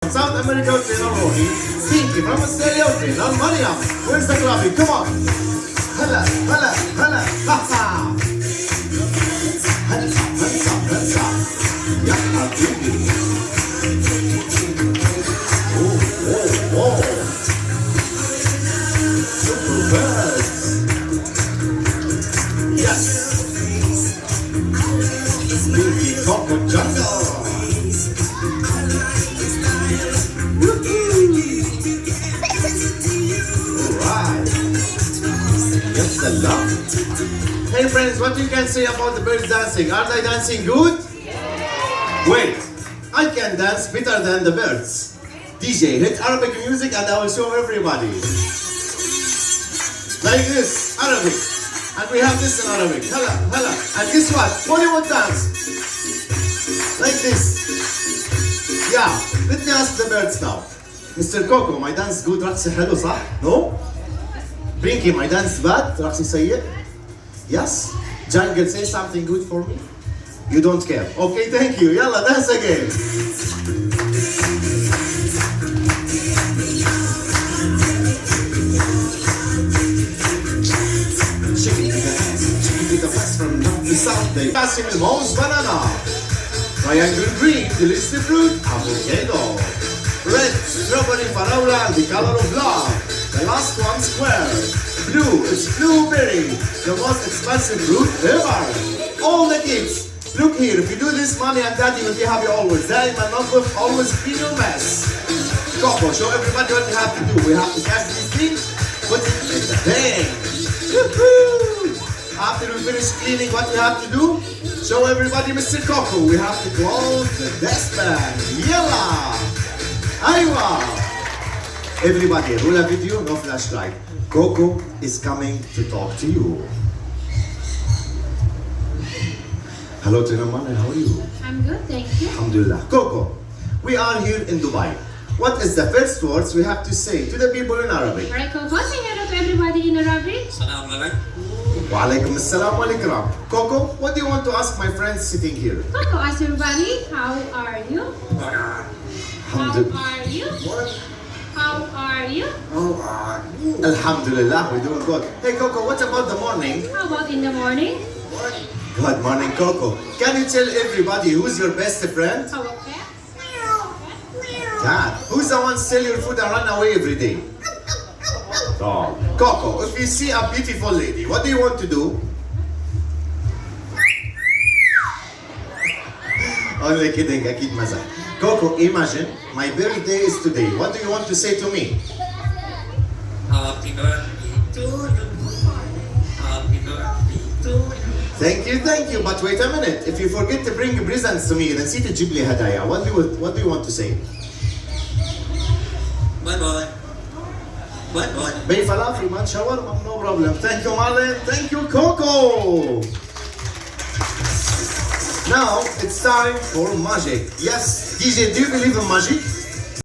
South America Taylor Rohi, Pinky from Australia Taylor Mariam. Where's the clubbing? Come on. Hala, hala, hala, ha ha. Hands up, hands up, hands up. Ya habibi. Oh, oh, oh. Super birds. Yes. Pinky Coco Jungle. Hey friends, what you can say about the birds dancing? Are they dancing good? Wait, I can dance better than the birds. DJ, hit Arabic music and I will show everybody. Like this, Arabic. And we have this in Arabic. Hala, hala. And guess what? Bollywood dance. Like this. Yeah, let me ask the birds now. Mr. Coco, my dance good, رقصي حلو صح? No? Pinky, my dance bad, رقصي سيء? Yes? Jungle, say something good for me? You don't care. Okay, thank you. Yalla, dance again. Chicken the best from north to south. They passing the most banana. Triangle green, delicious fruit, avocado. Red, strawberry, faraula, and the color of love. The last one square. Blue, it's blueberry. The most expensive fruit ever. All the kids, look here. If you do this, mommy and daddy will be happy always. Daddy and mom always clean your mess. Coco, show everybody what we have to do. We have to catch these things, put it in the thing. Woohoo! After we finish cleaning, what we have to do? Show everybody Mr. Coco. We have to close the desk bag. Yalla! Aywa! Everybody, roll a video, no flashlight. Coco is coming to talk to you. Hello, Tinaman, how are you? I'm good, thank you. Alhamdulillah. Coco, we are here in Dubai. What is the first words we have to say to the people in Arabic? Alright, Coco, say hello to everybody in Arabic. Assalamu alaikum. Wa alaikum assalam wa alaikum. Coco, what do you want to ask my friends sitting here? Coco, ask everybody, how are you? How are you? How are you? Alhamdulillah, we're doing good. Hey Coco, what about the morning? How about in the morning? Good morning, Coco. Can you tell everybody who's your best friend? How about cat? Cat. Who's the one steal your food and run away every day? Dog. Coco, if you see a beautiful lady, what do you want to do? Only kidding, أكيد مزح. Coco, imagine my birthday is today. What do you want to say to me? Happy birthday to you. Happy birthday to you. Thank you. But wait a minute. If you forget to bring presents to me, نسيت تجيب لي هدايا. What do you want to say? Bye bye. Bye bye. Bay falafel, man, shawarma, no problem. Thank you, Marlon. Thank you, Coco. Now it's time for magic. Yes, DJ, do you believe in magic?